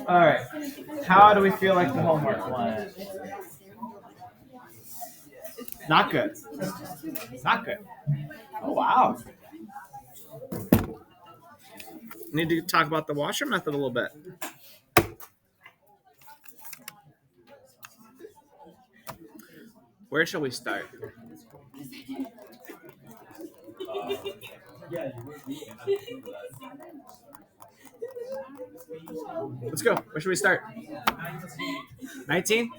All right. How do we feel like the homework went? Not good. Not good. Oh, wow. Need to talk about the washer method a little bit. Where shall we start? Let's go. Where should we start? 19?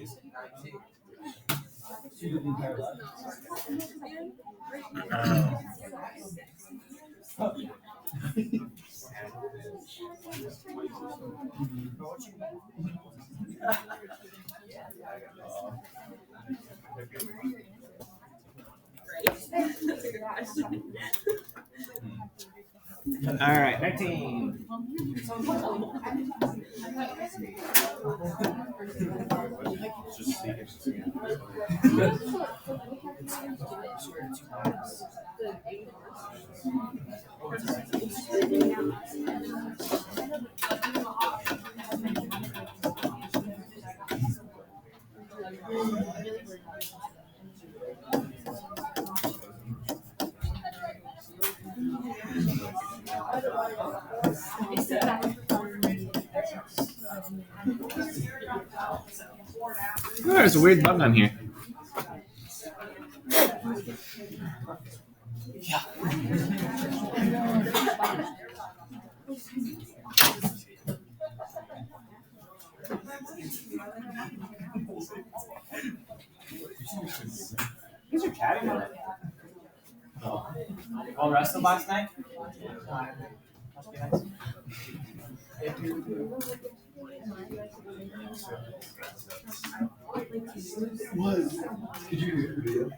All right, 19. Oh, there's a weird bug on here. These are chatting on it. All rested last night? Must be nice. What? Did you hear the video?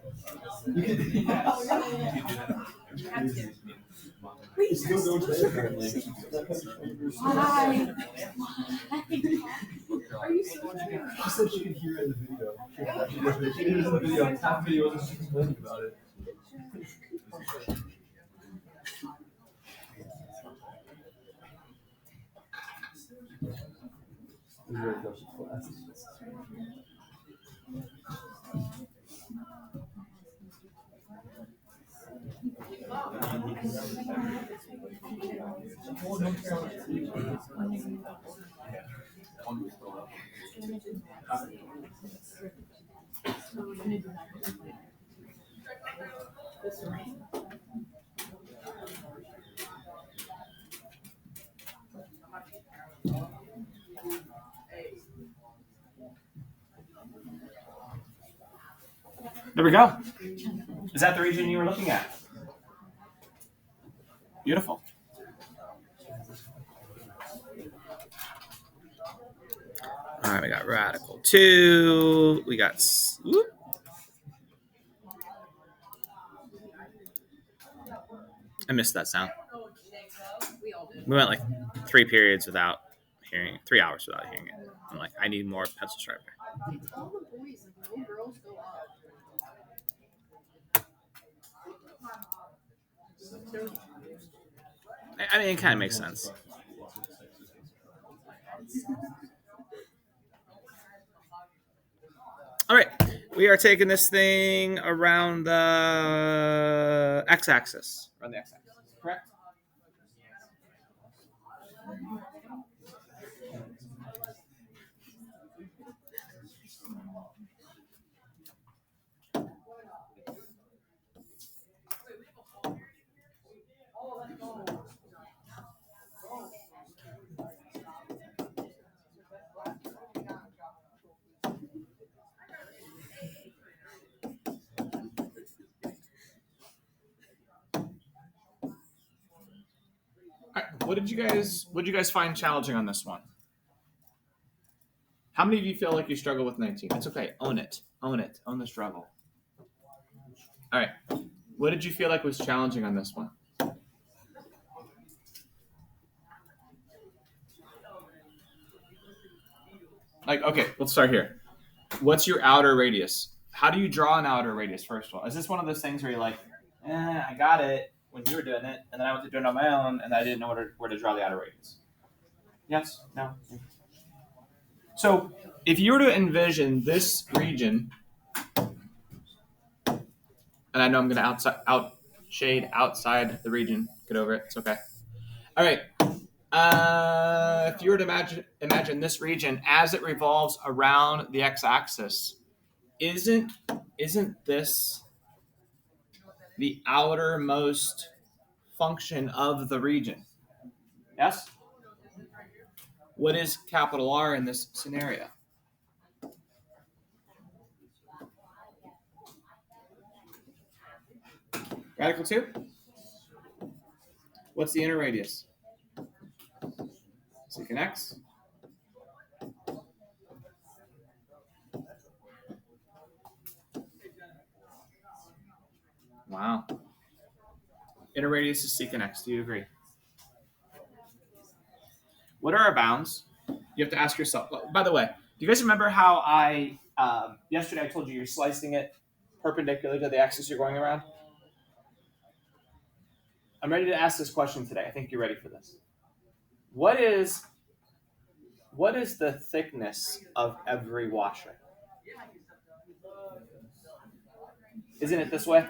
It's still going today, apparently. Hi. Are you so She said she could hear it in the video. She did it in the video. Half the video was just complaining about it. There we go. Is that the region you were looking at? Beautiful. All right, we got radical 2. We got... Whoop. I missed that sound. We went like 3 periods without hearing it, 3 hours without hearing it. I'm like, I need more pencil sharpener. All the boys, like no girls go up. I mean, it kind of makes sense. All right, we are taking this thing around the x-axis. Around the x-axis, correct? All right, what did you guys find challenging on this one? How many of you feel like you struggle with 19? It's okay. Own it. Own it. Own the struggle. All right. What did you feel like was challenging on this one? Like, okay, let's start here. What's your outer radius? How do you draw an outer radius, first of all? Is this one of those things where you're like, I got it when you were doing it, and then I went to do it on my own, and I didn't know where to draw the outer radius? Yes? No? So if you were to envision this region, and I know I'm going to outshade outside the region. Get over it. It's okay. All right. If you were to imagine this region as it revolves around the x-axis, isn't this the outermost function of the region? Yes? What is capital R in this scenario? Radical 2? What's the inner radius? Secant x. Wow. Inner radius is secant x. Do you agree? What are our bounds? You have to ask yourself. By the way, do you guys remember how I yesterday I told you you're slicing it perpendicular to the axis you're going around? I'm ready to ask this question today. I think you're ready for this. What is the thickness of every washer? Isn't it this way?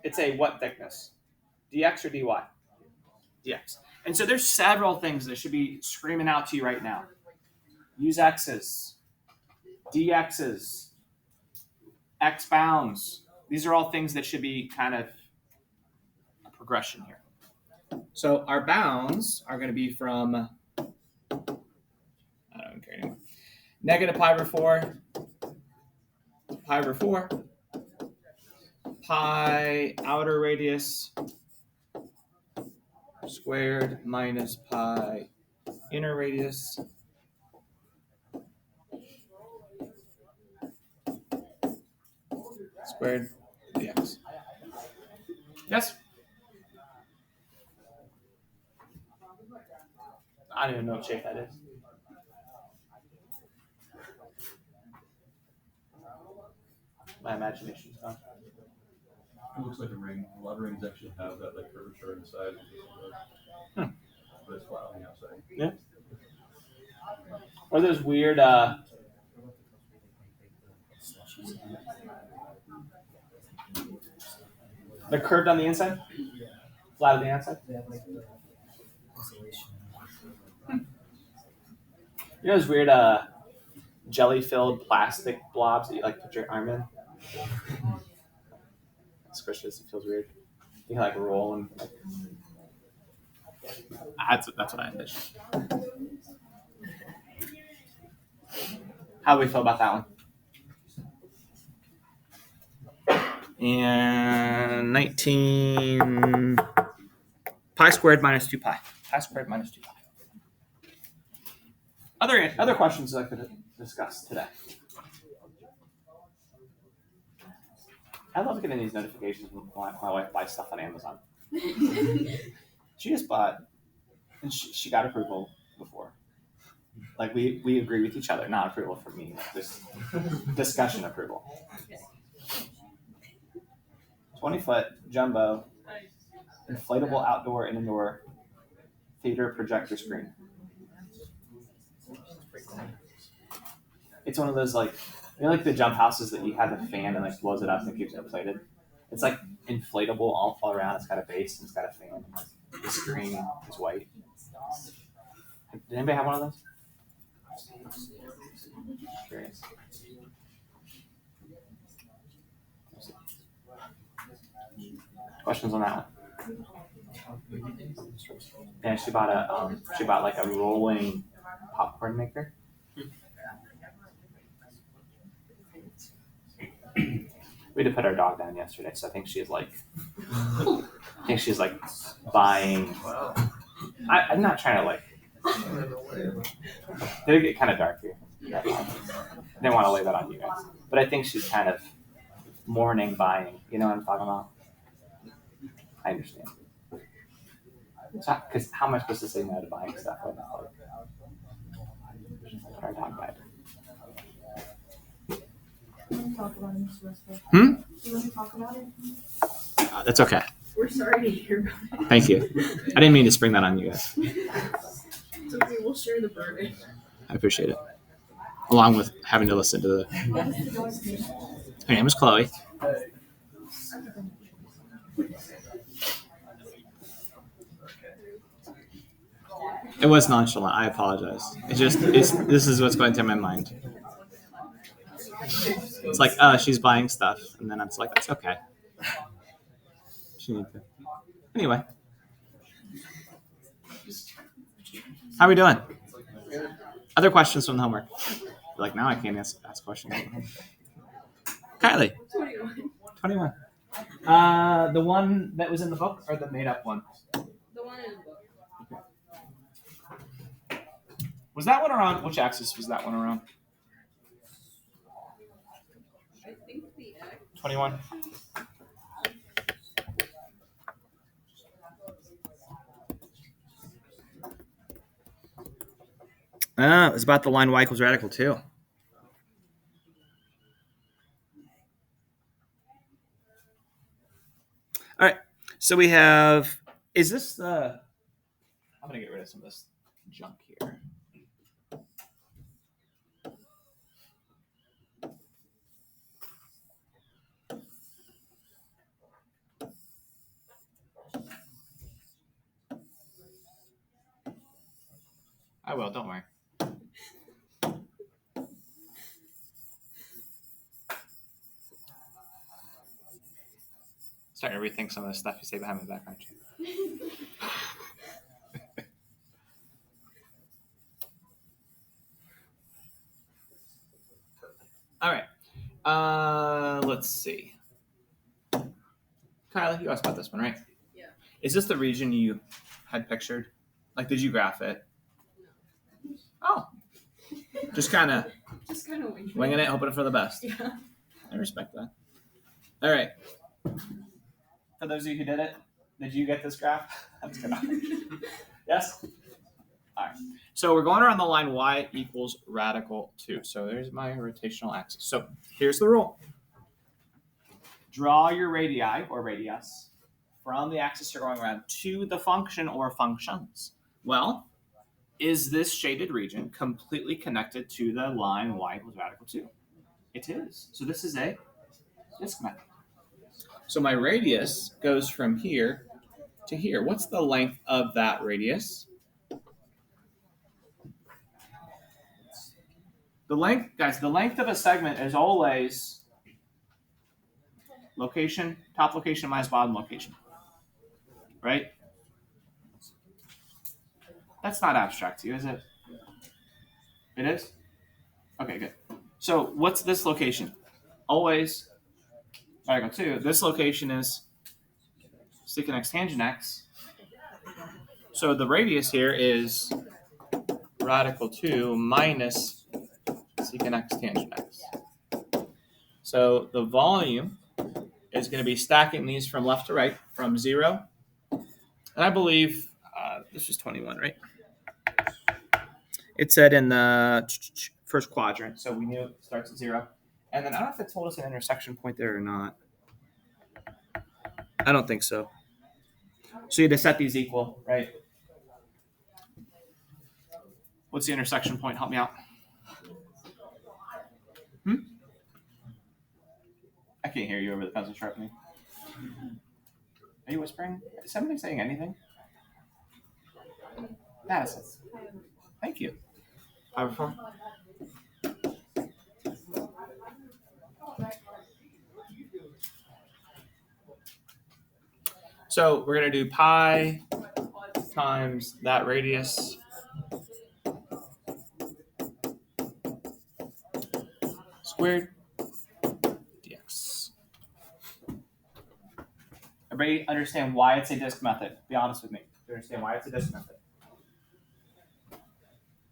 It's a what thickness? dx or dy? Dx. And so there's several things that should be screaming out to you right now. Use x's, dx's, x bounds. These are all things that should be kind of a progression here. So our bounds are going to be from, I don't care anymore, negative pi over 4 to pi over 4, pi outer radius squared minus pi inner radius squared dx. Yes? I don't even know what shape that is. My imagination's gone. It looks like a ring. A lot of rings actually have that like curvature on the side. But it's flat on the outside. Yeah. Or those weird they're curved on the inside? Flat on the outside? You know those weird jelly-filled plastic blobs that you like put your arm in? It's squishes. It feels weird. You can like roll and like... That's what I envision. How do we feel about that one? And 19 pi squared minus 2 pi. Pi squared minus 2 pi. Other questions I could discuss today? I love getting these notifications when my wife buys stuff on Amazon. She just bought, and she got approval before. Like we agree with each other, not approval from me. Like this discussion approval. 20-foot jumbo inflatable outdoor and indoor theater projector screen. It's one of those like, you know, like the jump houses that you have a fan and like blows it up and keeps it inflated. It's like inflatable all around. It's got a base and it's got a fan. And like the screen is white. Did anybody have one of those? Curious. Questions on that one? Yeah, she bought like a rolling popcorn maker. We had to put our dog down yesterday, so I think she's like buying. I'm not trying to like. Did it get kind of dark here? I didn't want to lay that on you guys, but I think she's kind of mourning buying. You know what I'm talking about? I understand. Because how am I supposed to say no to buying stuff like that? Our dog died. You want to talk about it, Mr. Westbrook? Hmm? You want to talk about it? That's okay. We're sorry to hear about it. Thank you. I didn't mean to spring that on you guys. It's okay, we'll share the burden. I appreciate it. along with having to listen to the. What was the dog's name? Her name is Chloe. It was nonchalant. I apologize. This is what's going through my mind. It's like, she's buying stuff, and then it's like, it's okay. She needs to. Anyway, how are we doing? Other questions from the homework? Like now, I can't ask questions. Kylie, 21. 21. The one that was in the book or the made-up one? The one in the book. Was that one around? Which axis was that one around? I think the X. 21. It's about the line y equals radical 2. All right. So we have. Is this the? I'm gonna get rid of some of this junk here. I will. Don't worry. Starting to rethink some of the stuff you say behind my back, aren't you? All right. Let's see. Kylie, you asked about this one, right? Yeah. Is this the region you had pictured? Like, did you graph it? Oh. Just kind of Just kind of winging it, hoping for the best. Yeah. I respect that. All right. For those of you who did it, did you get this graph? That's good. Yes? All right. So we're going around the line y equals radical 2. So there's my rotational axis. So here's the rule. Draw your radii or radius from the axis you're going around to the function or functions. Well, is this shaded region completely connected to the line y equals radical 2? It is. So this is a disconnect. So my radius goes from here to here. What's the length of that radius? The length, guys, the length of a segment is always location, top location minus bottom location. Right? That's not abstract to you, is it? It is? Okay, good. So what's this location? Always radical 2. This location is secant x tangent x. So the radius here is radical 2 minus secant x tangent x. So the volume is going to be stacking these from left to right, from 0. And I believe this is 21, right? It said in the first quadrant, so we knew it starts at 0. And then I don't know if it told us an intersection point there or not. I don't think so. So you had to set these equal, right? What's the intersection point? Help me out. I can't hear you over the pencil sharpening. Are you whispering? Is somebody saying anything? Madison. Thank you. 5/4. So we're going to do pi times that radius squared dx. Everybody understand why it's a disk method? Be honest with me. Do you understand why it's a disk method?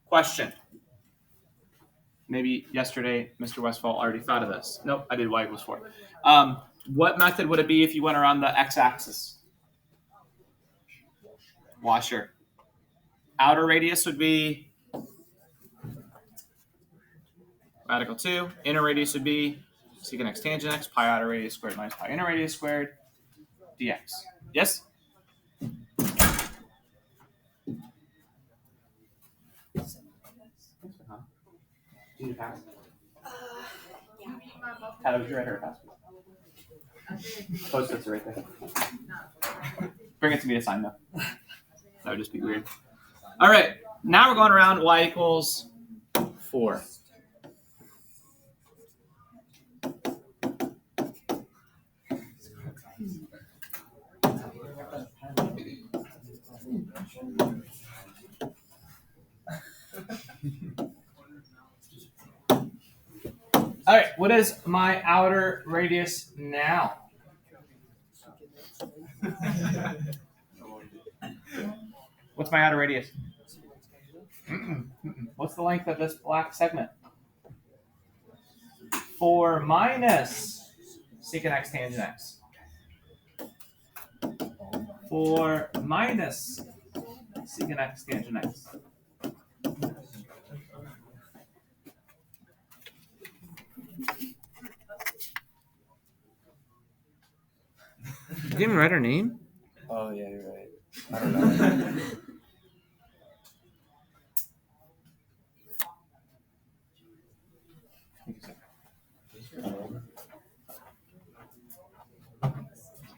Question. Maybe yesterday Mr. Westfall already thought of this. Nope, I did y equals 4. What method would it be if you went around the x-axis? Washer. Outer radius would be radical 2. Inner radius would be secant x tangent x, pi outer radius squared minus pi inner radius squared dx. Yes? Did you pass? Yeah. Tyler, would you write her a pass? Post-its are right there. Bring it to me to sign though. That would just be weird. All right, now we're going around y equals 4. All right, what is my outer radius now? What's my outer radius? What's the length of this black segment? 4 minus secant x tangent x. 4 minus secant x tangent x. You didn't even write her name? Oh yeah, you're right. I don't know.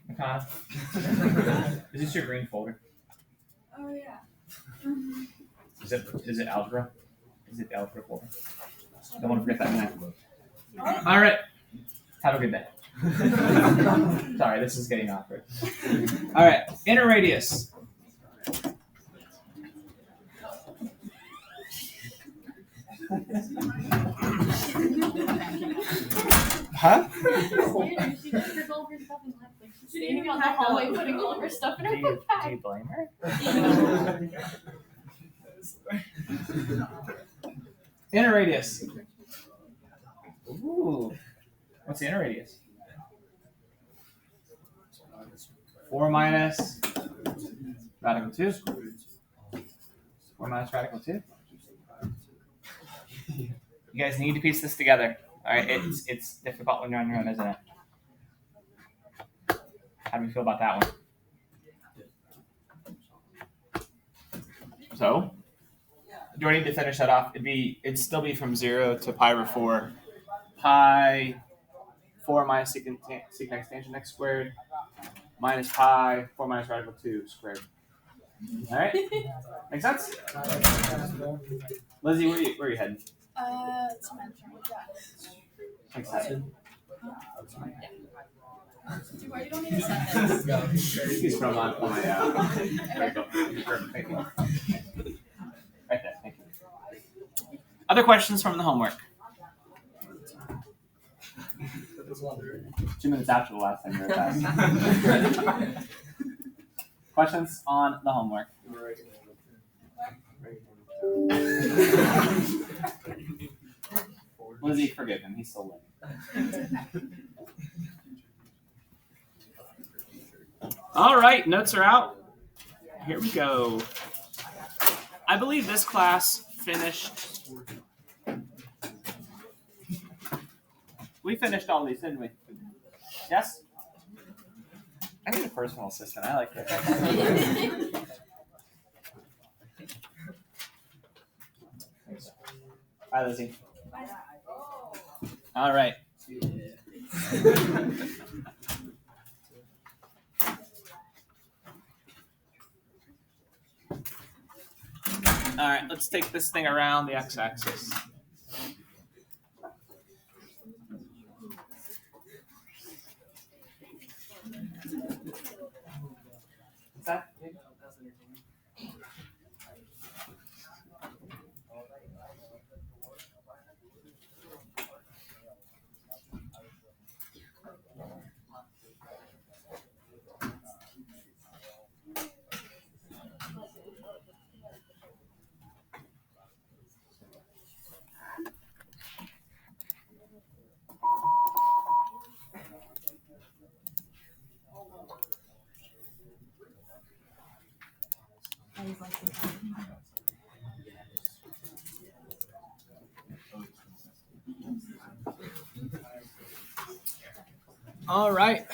McConnell. Is this your green folder? Oh yeah. Is it algebra? Is it the algebra folder? Don't want to forget that name. All right. Have a good day. Sorry, this is getting awkward. All right, inner radius. Huh? She just took all of her stuff and left. Like, she's standing out the hallway putting all of her stuff in her book Do bag. you blame her? Inner radius. Ooh. What's the inner radius? 4 minus radical 2. 4 minus radical 2. You guys need to piece this together. All right, it's difficult when you're on your own, isn't it? How do we feel about that one? So, do I need to finish that off? It'd still be from 0 to pi over 4. Pi 4 minus secant x tangent x squared minus pi 4 minus radical 2 squared. All right, make sense? Lizzie, where are you heading? It's my Makes sense. Dude, why you don't need to set this? He's from my there you go. Perfect, thank you. Right there, thank you. Other questions from the homework? 2 minutes after the last time you were passed. Questions on the homework? Lizzie, forgive him. He's still living. All right, notes are out. Here we go. I believe this class finished. We finished all these, didn't we? Yes? I need a personal assistant. I like it. Bye, Lizzie. All right. All right, let's take this thing around the x-axis. What's that? All right.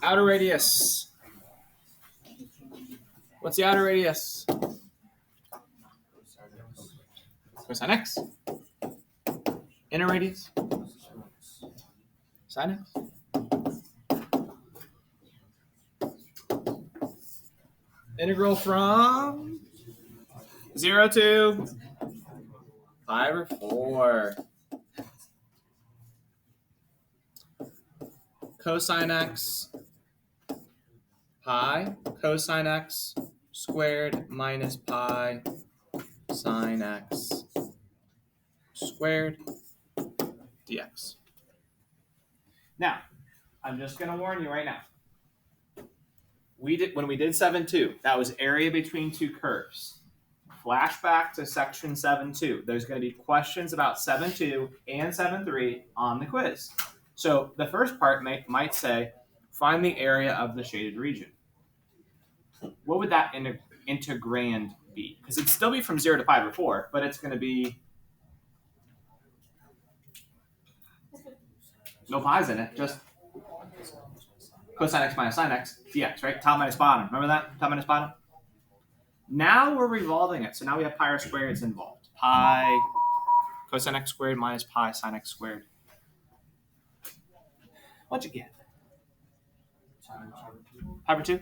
Outer radius. What's the outer radius? cosine x. Inner radius, sine x. Integral from 0 to pi over 4. Cosine x pi cosine x squared minus pi sine x squared dx. Now, I'm just going to warn you right now. When we did 7.2, that was area between two curves. Flashback to section 7.2. There's going to be questions about 7.2 and 7.3 on the quiz. So the first part might say, find the area of the shaded region. What would that integrand be? Because it'd still be from 0 to pi over 4, but it's going to be no pi's in it, just cosine x minus sine x dx, right? Top minus bottom. Remember that? Top minus bottom? Now we're revolving it. So now we have pi r squareds involved. Pi cosine x squared minus pi sine x squared. What'd you get? Pi over 2?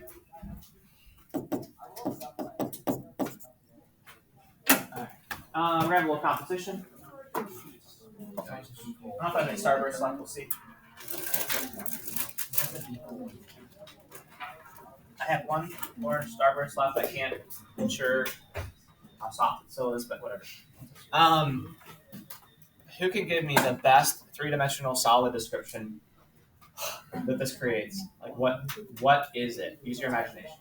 We're gonna have a little competition. I don't know if I have any starburst left. We'll see. I have one more starburst left. I can't ensure how soft it still is, but whatever. Who can give me the best three-dimensional solid description that this creates? Like, what is it? Use your imagination.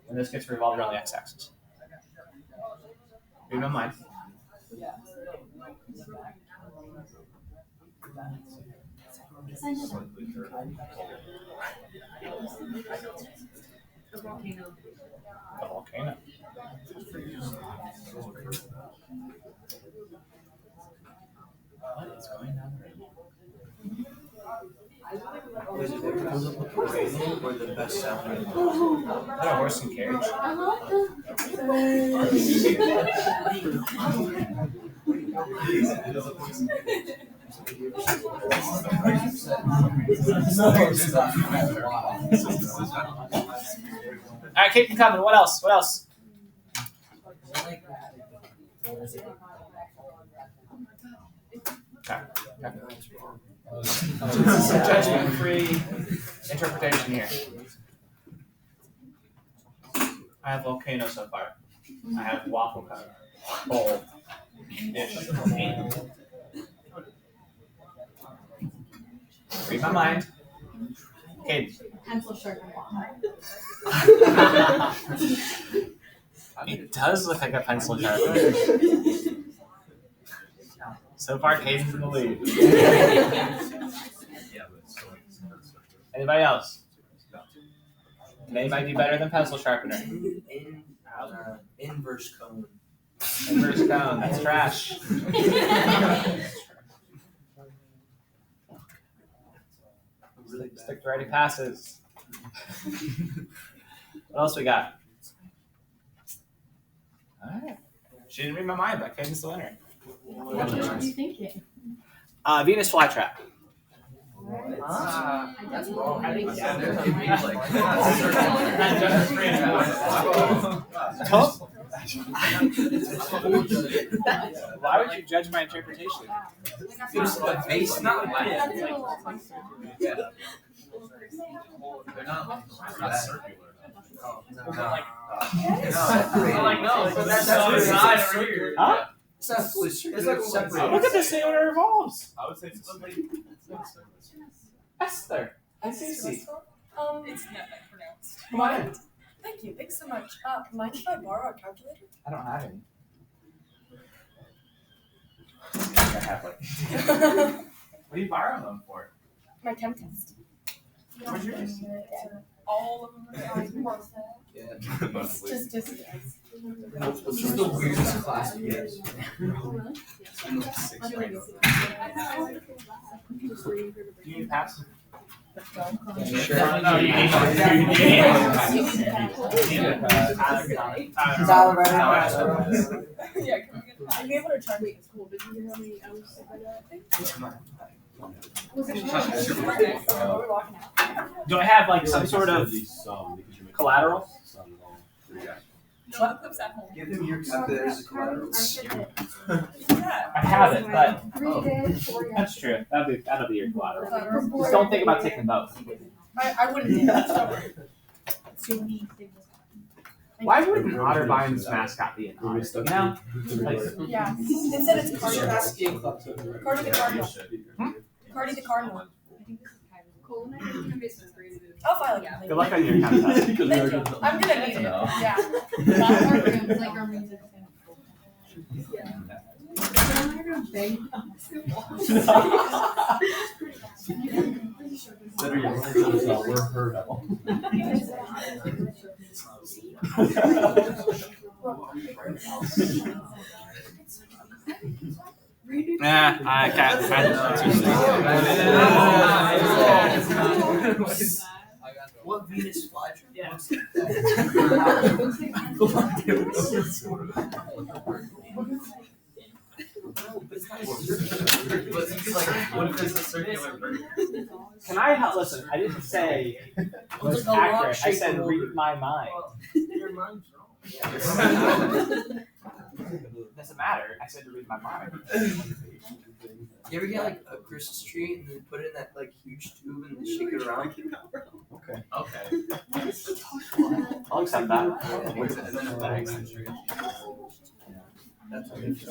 And this gets revolved around the x-axis. Read my mind. A volcano. A volcano. What is going on right now? Was it the or the best sounding? Is that a horse and carriage? I love All right, keep them coming. What else? What else? Okay. Judgment-free interpretation here. I have volcano so far. I have waffle cup. Bowl. Dish. Read my mind. Okay. pencil sharpener. It does look like a pencil sharpener. So far, Caden's in the lead. Anybody else? Can anybody do better than pencil sharpener? Inverse cone. Inverse cone. That's trash. Stick to writing passes. What else we got? All right. She didn't read my mind, but Caden's the winner. What were you thinking? Venus flytrap. That's wrong. Why would you judge my interpretation? It's the base, not like They're not circular. Huh? It's not fully circular. It's like Look at this thing when it revolves. I would say it's Esther. That's easy. It's not that pronounced. Come on. Thank you. Thanks so much. Mind if I borrow a calculator? I don't have any. I have like. What do you borrow them for? My chem test. Where's yours? All of them are Just just Which is the weirdest class you get? Do you need pass? Sure. No, you need Yeah, can we get I'd be able to try. Wait, cool. Did you hear how many hours I got? Do I have like some sort of collateral? Give him your there's a collateral. I have it, but that's true. That'll be your collateral. Just don't think about taking both. I wouldn't do that. So. Why wouldn't Otterbine's mascot be an otter? You know? Like, Yeah. Instead it's Cardi the Cardinal. Cardi the Cardinal. I'll file it. good luck on your contest. Thank you. I'm gonna need it. Yeah. We're heard of. Nah, I can't. What Venus flytrap? Yeah. What if it's a circular bird? Can I help? Listen, I didn't say it was accurate. I said read my mind. Your mind's wrong. Doesn't matter. I said to read my mind. You ever get like a Christmas tree and then put it in that like huge tube and shake it around? Okay. I'll accept that. And then it bags the tree. That's what it's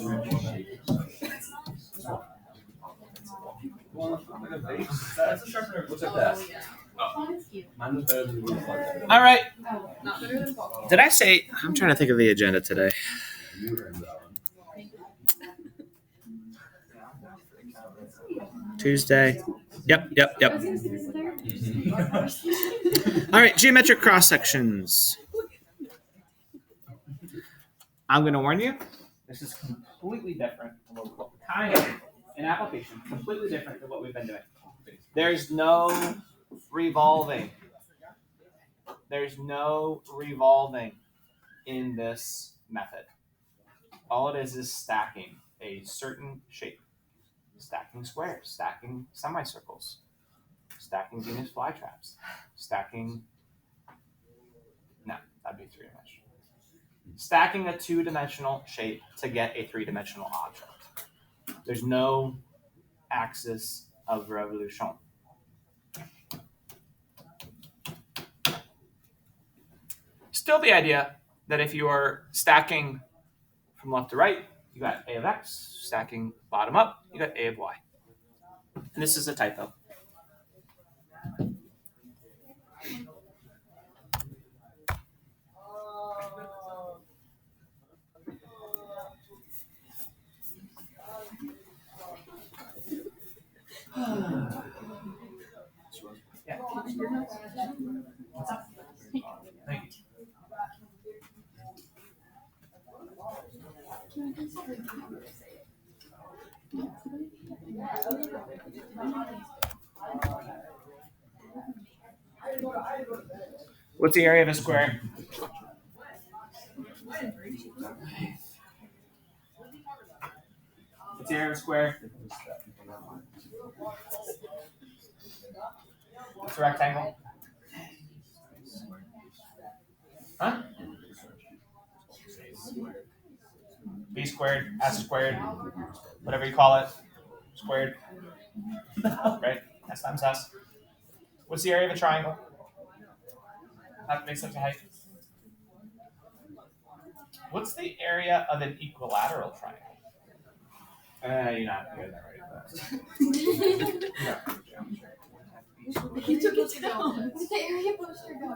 That's a sharpener. What's like that? Mine was better than the one. All right. Not better than Paul. Did I say? I'm trying to think of the agenda today. You were in that one. Tuesday. Yep. All right. Geometric cross sections. I'm going to warn you. This is completely different from what kind of an application completely different than what we've been doing. There's no revolving. There's no revolving in this method. All it is stacking a certain shape. Stacking squares, stacking semicircles, stacking Venus flytraps, stacking. No, that'd be three-dimensional. Stacking a two-dimensional shape to get a three-dimensional object. There's no axis of revolution. Still the idea that if you are stacking from left to right, you got A of X. Stacking bottom up, you got A of Y. And this is a typo. Yeah. What's up? Thank you. What's the area of a square? What's the area of a square? What's a rectangle? Huh? B squared, S squared, whatever you call it, squared. Right? S times S. What's the area of a triangle? Have to make such a height. What's the area of an equilateral triangle? You're not getting that right. He took it down. Where did the area poster go?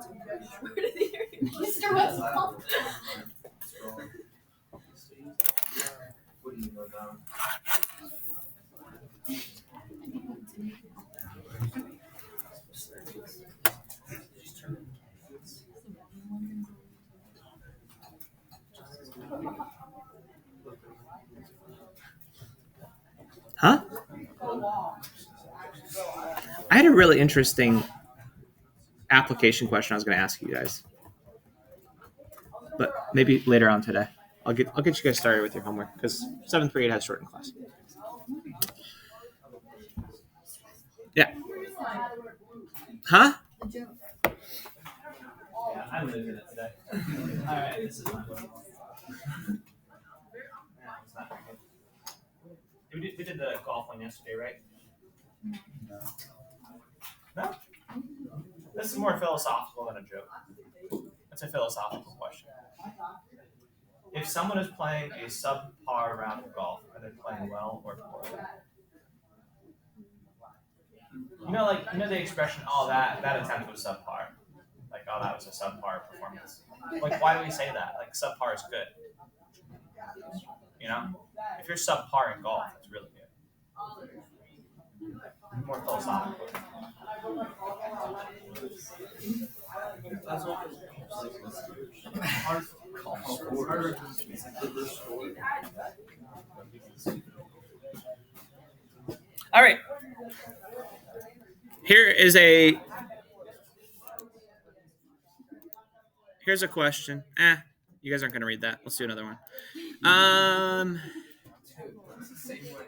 Where did the area poster was? What do you know now? Huh? I had a really interesting application question I was going to ask you guys, but maybe later on today. I'll get you guys started with your homework because 7th period has shortened class. Yeah. Huh? The joke. Yeah, I'm losing it today. All right, this is my one. It's not very good. We did the golf one yesterday, right? No? This is more philosophical than a joke. It's a philosophical question. If someone is playing a subpar round of golf, are they playing well or poorly? You know the expression, "Oh, that attempt was subpar." Like, "Oh, that was a subpar performance." Like, why do we say that? Like, subpar is good. You know, if you're subpar in golf, it's really good. More philosophical. That's what All right. Here's a question. You guys aren't gonna read that. Let's do another one. it's the same way.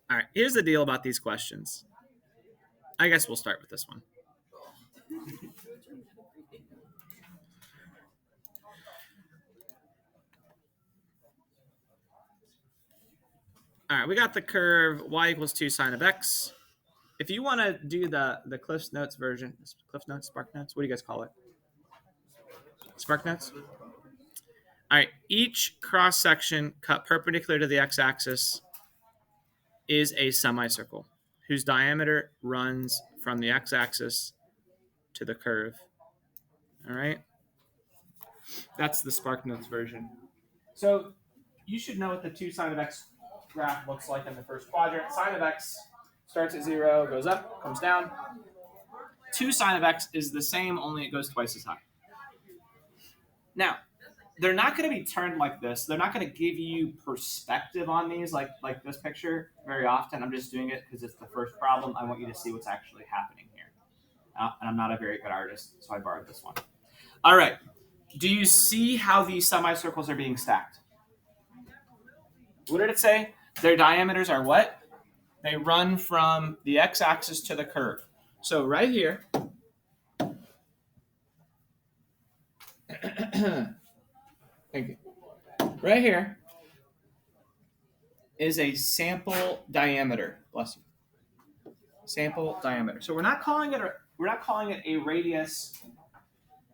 All right. Here's the deal about these questions. I guess we'll start with this one. All right, we got the curve y equals 2 sine of x. If you want to do the Cliff's Notes version, Cliff's Notes, Spark Notes, what do you guys call it? Spark Notes? All right, each cross section cut perpendicular to the x-axis is a semicircle whose diameter runs from the x-axis to the curve. All right, that's the Spark Notes version. So you should know what the 2 sine of x graph looks like in the first quadrant. Sine of x starts at 0, goes up, comes down. 2 sine of x is the same, only it goes twice as high. Now, they're not going to be turned like this. They're not going to give you perspective on these like this picture very often. I'm just doing it because it's the first problem. I want you to see what's actually happening here. And I'm not a very good artist, so I borrowed this one. All right. Do you see how these semicircles are being stacked? What did it say? Their diameters are what? They run from the x-axis to the curve. So right here, thank you. Right here is a sample diameter. Bless you. Sample diameter. So we're not calling it a radius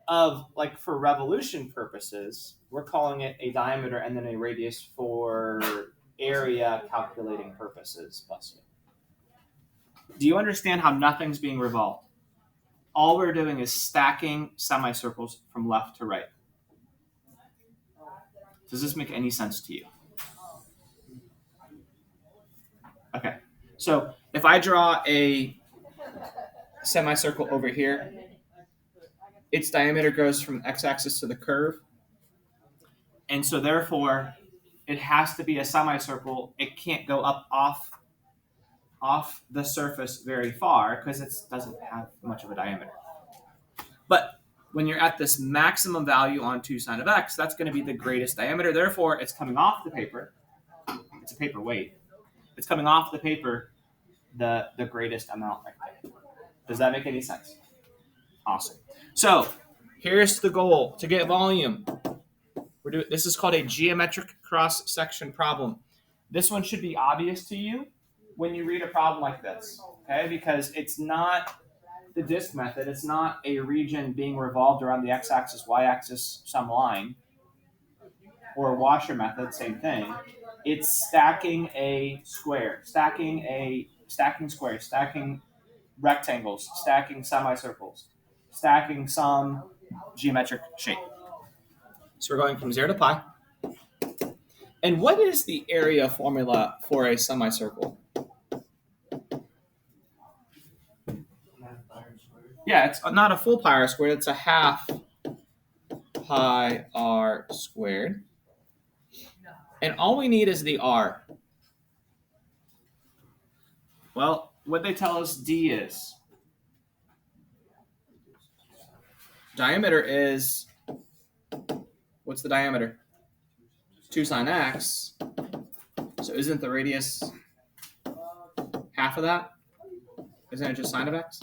of, like, for revolution purposes. We're calling it a diameter and then a radius for area calculating purposes. Bless you. Do you understand how nothing's being revolved? All we're doing is stacking semicircles from left to right. Does this make any sense to you? Okay. So if I draw a semicircle over here, its diameter goes from x-axis to the curve. And so therefore, it has to be a semicircle. It can't go up off the surface very far because it doesn't have much of a diameter. But when you're at this maximum value on 2 sine of x, that's going to be the greatest diameter. Therefore, it's coming off the paper. It's a paper weight. It's coming off the paper the greatest amount right there. Does that make any sense? Awesome. So here's the goal: to get volume. This is called a geometric cross-section problem. This one should be obvious to you when you read a problem like this, okay? Because it's not the disk method. It's not a region being revolved around the x-axis, y-axis, some line, or a washer method, same thing. It's stacking a square, stacking squares, stacking rectangles, stacking semicircles, stacking some geometric shape. So we're going from 0 to pi. And what is the area formula for a semicircle? Yeah, it's not a full pi r squared. It's a half pi r squared. And all we need is the r. Well, what they tell us d is. diameter is, what's the diameter? 2 sine x. So isn't the radius half of that? Isn't it just sine of x?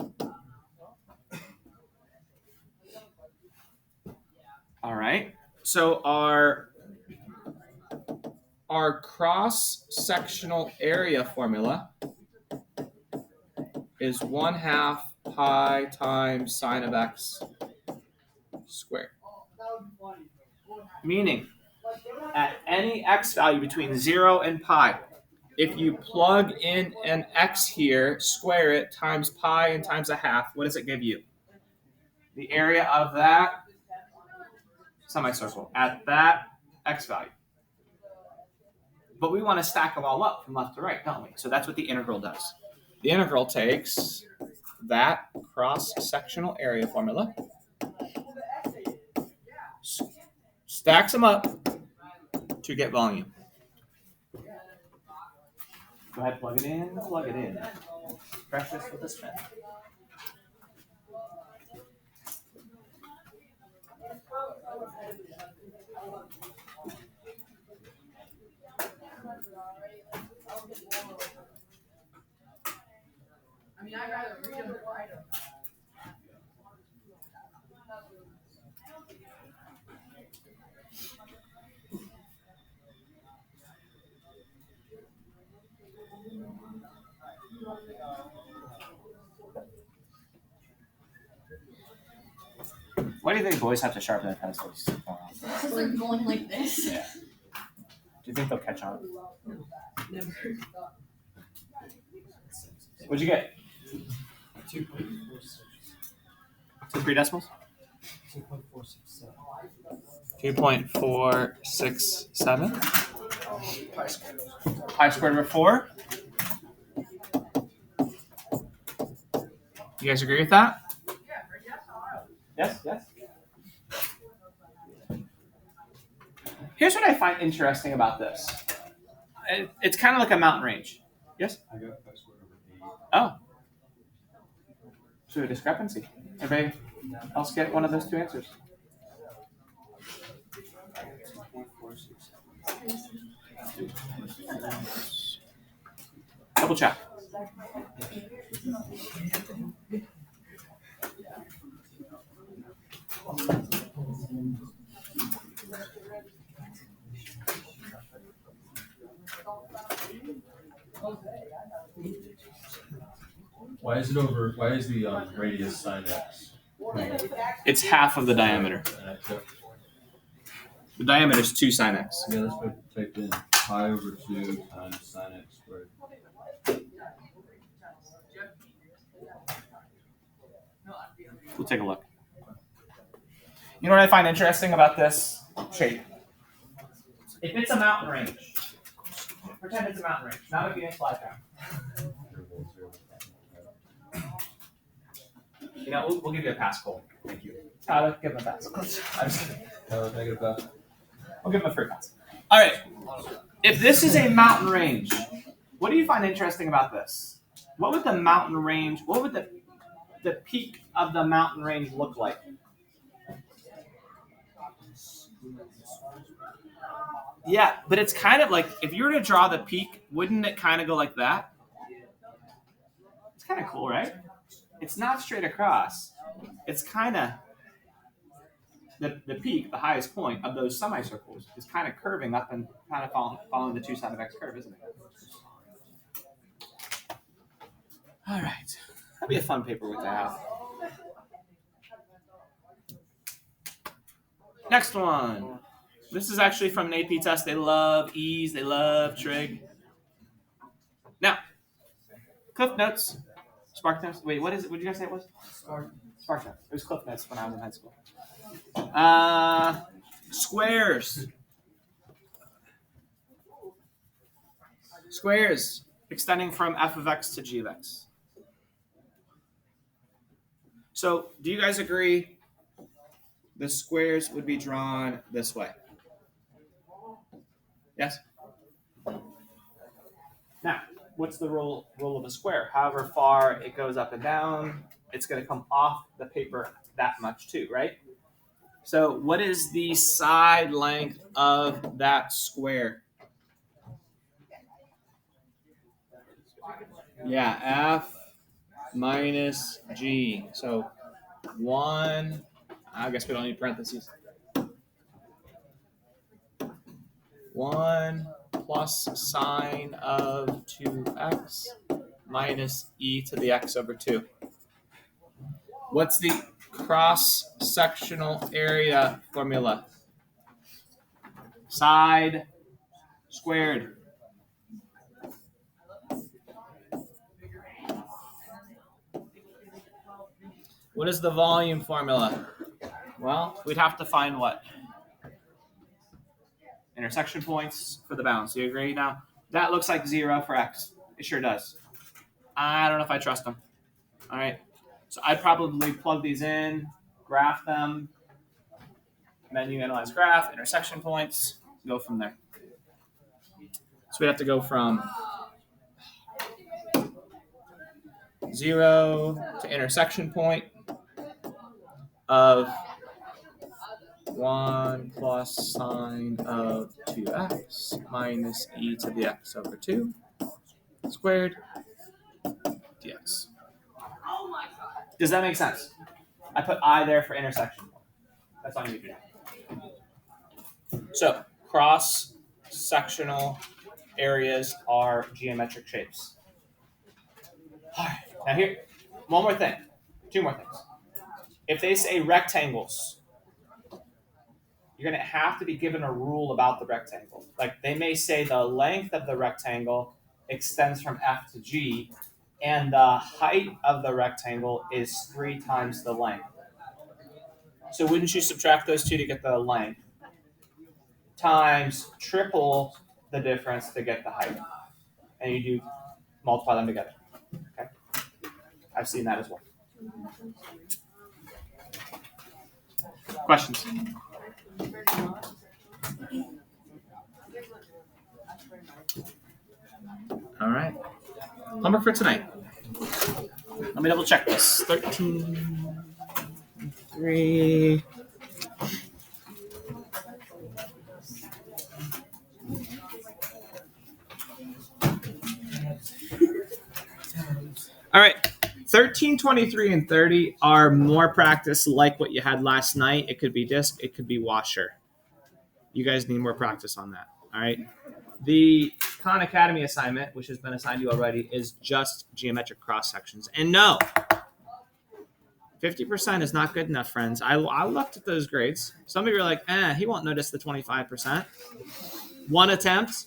All right. So our cross-sectional area formula is 1/2 pi times sine of x squared. Meaning, at any x value between 0 and pi, if you plug in an x here, square it, times pi and times 1/2, what does it give you? The area of that semicircle at that x value. But we want to stack them all up from left to right, don't we? So that's what the integral does. The integral takes that cross-sectional area formula, stacks them up to get volume. Go ahead, plug it in, plug it in. Precious with a spin. I mean, I'd rather read them than write them. Why do you think boys have to sharpen their pencils? Because they're going like this. Yeah. Do you think they'll catch on? Never. What'd you get? 2.46. 2 3 decimals? 2.467. 2.467. Pi squared. Pi squared over 4. You guys agree with that? Yes, yes. Here's what I find interesting about this. It's kind of like a mountain range. Yes? I got pi squared over 8. Oh. So a discrepancy. Everybody else get one of those two answers? 2.467. Double check. Why is the radius sine x? It's half of the diameter. The diameter is 2 sine x. Yeah, let's type in pi over 2 times sine x squared. We'll take a look. You know what I find interesting about this shape? If it's a mountain range, pretend it's a mountain range, not a Phoenix flat down. You know, we'll give you a pass, Cole. Thank you. Tyler, give him a pass. I'm just kidding. Tyler, can I get a pass? I'll give him a free pass. All right. If this is a mountain range, what do you find interesting about this? What would the mountain range, what would the peak of the mountain range look like? Yeah, but it's kind of like, if you were to draw the peak, wouldn't it kind of go like that? It's kind of cool, right? It's not straight across. It's kind of, the peak, the highest point of those semicircles is kind of curving up and kind of following the 2 sine of x curve, isn't it? All right. That'd be a fun paperwork to have. Next one. This is actually from an AP test. They love ease. They love trig. Now, Cliff Notes. Spark Notes. Wait, what is it? What did you guys say it was? Spark Notes. It was Cliff Notes when I was in high school. Squares. Squares extending from f of x to g of x. So, do you guys agree the squares would be drawn this way? Yes? Now, what's the rule of a square? However far it goes up and down, it's going to come off the paper that much too, right? So what is the side length of that square? Yeah, F minus G. So 1, I guess we don't need parentheses. 1 plus sine of 2x minus e to the x over 2. What's the cross-sectional area formula? Side squared. What is the volume formula? Well, we'd have to find what? Intersection points for the bounds. Do you agree now? That looks like 0 for x. It sure does. I don't know if I trust them. All right. So I'd probably plug these in, graph them, menu, analyze graph, intersection points, go from there. So we'd have to go from 0 to intersection point of 1 plus sine of 2x minus e to the x over 2 squared dx. Does that make sense? I put I there for intersection point. That's all you need to do. So cross-sectional areas are geometric shapes. All right. Now here, one more thing. 2 more things. If they say rectangles, you're going to have to be given a rule about the rectangle. Like they may say the length of the rectangle extends from F to G, and the height of the rectangle is 3 times the length. So wouldn't you subtract those 2 to get the length times triple the difference to get the height? And you do multiply them together. Okay, I've seen that as well. Questions? All right. Homework for tonight. Let me double check this. 13.3. All right. 13, 23, and 30 are more practice like what you had last night. It could be disc, it could be washer. You guys need more practice on that. All right. The Khan Academy assignment, which has been assigned to you already, is just geometric cross sections. And no, 50% is not good enough, friends. I looked at those grades. Some of you are like, he won't notice the 25%. 1 attempt.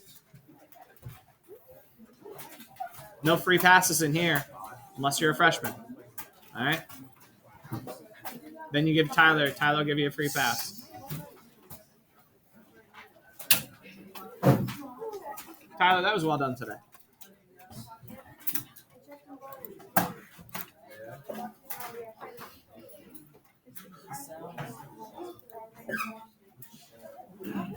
No free passes in here, unless you're a freshman. All right. Then you give Tyler. Tyler will give you a free pass. Tyler, that was well done today.